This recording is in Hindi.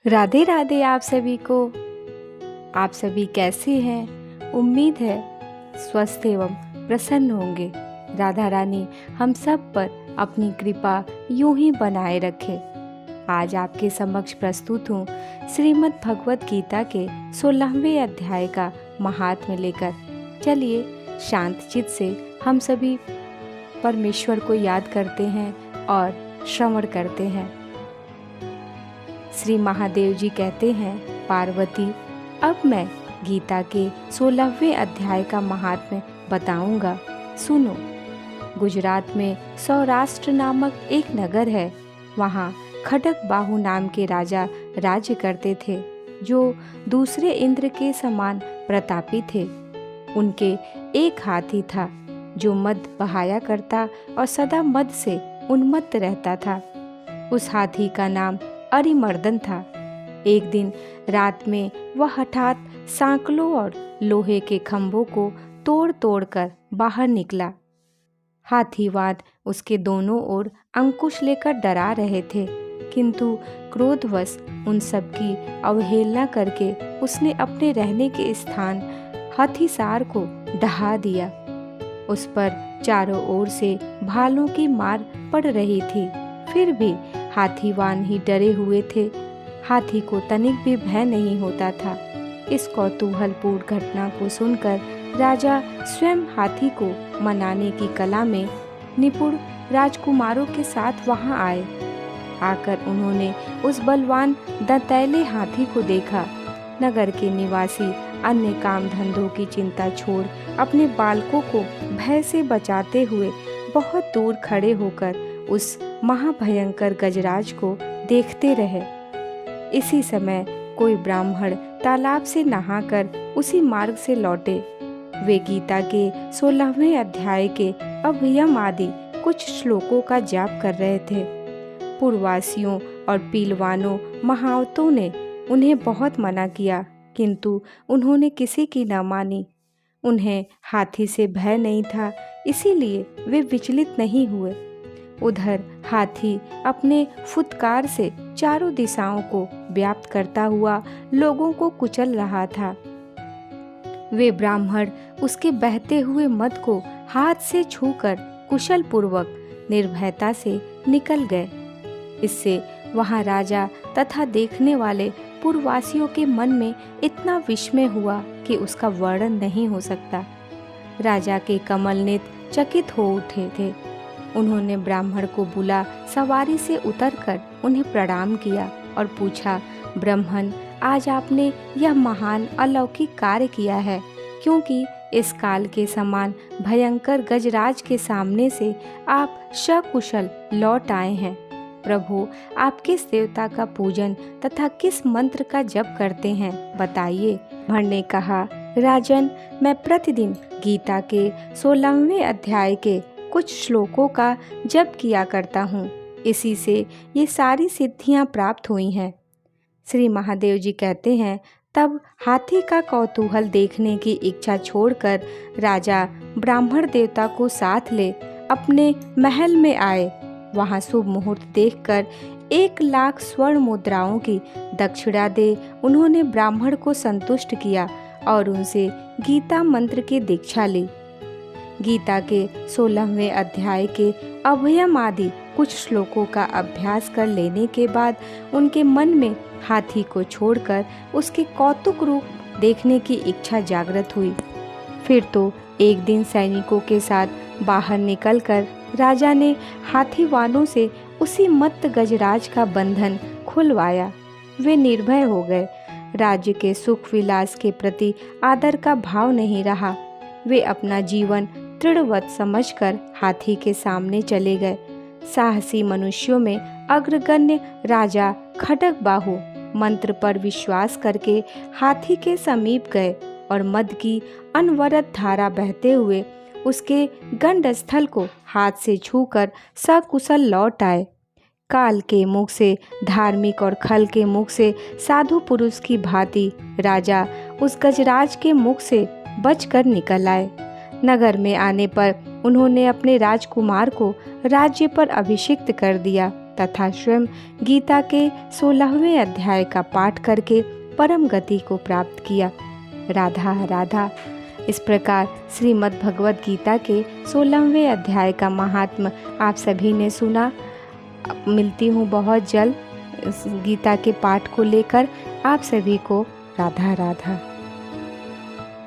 राधे राधे आप सभी को। आप सभी कैसे हैं? उम्मीद है स्वस्थ एवं प्रसन्न होंगे। राधा रानी हम सब पर अपनी कृपा यूं ही बनाए रखे। आज आपके समक्ष प्रस्तुत हूँ श्रीमद् भगवत गीता के 16वें अध्याय का महात्म्य लेकर। चलिए शांत चित्त से हम सभी परमेश्वर को याद करते हैं और श्रवण करते हैं। श्री महादेव जी कहते हैं, पार्वती अब मैं गीता के 16वें अध्याय का महात्म्य बताऊंगा, सुनो। गुजरात में सौराष्ट्र नामक एक नगर है। वहाँ खड्ग बाहु नाम के राजा राज्य करते थे, जो दूसरे इंद्र के समान प्रतापी थे। उनके एक हाथी था जो मद बहाया करता और सदा मद से उन्मत्त रहता था। उस हाथी का नाम अरिमर्दन था। एक दिन रात में वह हठात सांकलों और लोहे के खंभों को तोड़ तोड़ कर बाहर निकला। हाथीवाद उसके दोनों ओर अंकुश लेकर डरा रहे थे, किंतु क्रोधवश उन सब की अवहेलना करके उसने अपने रहने के स्थान हाथीसार को ढहा दिया। उस पर चारों ओर से भालों की मार पड़ रही थी, फिर भी हाथीवान ही डरे हुए थे। हाथी को तनिक भी भय नहीं होता था। इस कौतूहलपूर्ण घटना को सुनकर राजा स्वयं हाथी को मनाने की कला में निपुण राजकुमारों के साथ वहां आए। आकर उन्होंने उस बलवान दंतैले हाथी को देखा। नगर के निवासी अन्य काम धंधों की चिंता छोड़ अपने बालकों को भय से बचाते हुए बहुत दूर खड़े होकर उस महाभयंकर गजराज को देखते रहे। इसी समय कोई ब्राह्मण तालाब से नहाकर उसी मार्ग से लौटे। वे गीता के 16वें अध्याय के अभयम आदि कुछ श्लोकों का जाप कर रहे थे। पूर्ववासियों और पीलवानों महावतों ने उन्हें बहुत मना किया, किंतु उन्होंने किसी की न मानी। उन्हें हाथी से भय नहीं था, इसीलिए वे विचलित नहीं हुए। उधर हाथी अपने फुत्कार से चारों दिशाओं को व्याप्त करता हुआ लोगों को कुचल रहा था। वे ब्राह्मण उसके बहते हुए मद को हाथ से छूकर कुशल पूर्वक निर्भयता से निकल गए। इससे वहां राजा तथा देखने वाले पूर्ववासियों के मन में इतना विस्मय हुआ कि उसका वर्णन नहीं हो सकता। राजा के कमल नेत्र चकित हो उठे थे। उन्होंने ब्राह्मण को बुला सवारी से उतरकर उन्हें प्रणाम किया और पूछा, ब्राह्मण आज आपने यह महान अलौकिक कार्य किया है, क्योंकि इस काल के समान भयंकर गजराज के सामने से आप सकुशल लौट आए हैं। प्रभु आप किस देवता का पूजन तथा किस मंत्र का जप करते हैं, बताइए। ब्राह्मण ने कहा, राजन मैं प्रतिदिन गीता के 16वें अध्याय के कुछ श्लोकों का जप किया करता हूँ, इसी से ये सारी सिद्धियाँ प्राप्त हुई हैं। श्री महादेव जी कहते हैं, तब हाथी का कौतूहल देखने की इच्छा छोड़कर राजा ब्राह्मण देवता को साथ ले अपने महल में आए। वहाँ शुभ मुहूर्त देखकर 1,00,000 स्वर्ण मुद्राओं की दक्षिणा दे उन्होंने ब्राह्मण को संतुष्ट किया और उनसे गीता मंत्र की दीक्षा ली। गीता के 16वें अध्याय के अभयम आदि कुछ श्लोकों का अभ्यास कर लेने के बाद उनके मन में हाथी को छोड़कर उसके कौतुक रूप देखने की इच्छा जागृत हुई। फिर तो एक दिन सैनिकों के साथ बाहर निकलकर राजा ने हाथीवानों से उसी मत्त गजराज का बंधन खुलवाया। वे निर्भय हो गए। राज्य के सुख विलास के प्रति आदर का भाव नहीं रहा। वे अपना जीवन दृढ़वत समझकर हाथी के सामने चले गए। साहसी मनुष्यों में अग्रगण्य राजा खड्ग बाहु मंत्र पर विश्वास करके हाथी के समीप गए और मद की अनवरत धारा बहते हुए उसके गंडस्थल को हाथ से छूकर सकुशल लौट आए। काल के मुख से धार्मिक और खल के मुख से साधु पुरुष की भांति राजा उस गजराज के मुख से बचकर निकल आए। नगर में आने पर उन्होंने अपने राजकुमार को राज्य पर अभिषिक्त कर दिया तथा स्वयं गीता के 16वें अध्याय का पाठ करके परम गति को प्राप्त किया। राधा राधा। इस प्रकार श्रीमद् भगवत गीता के 16वें अध्याय का महात्म आप सभी ने सुना। मिलती हूँ बहुत जल्द इस गीता के पाठ को लेकर। आप सभी को राधा राधा।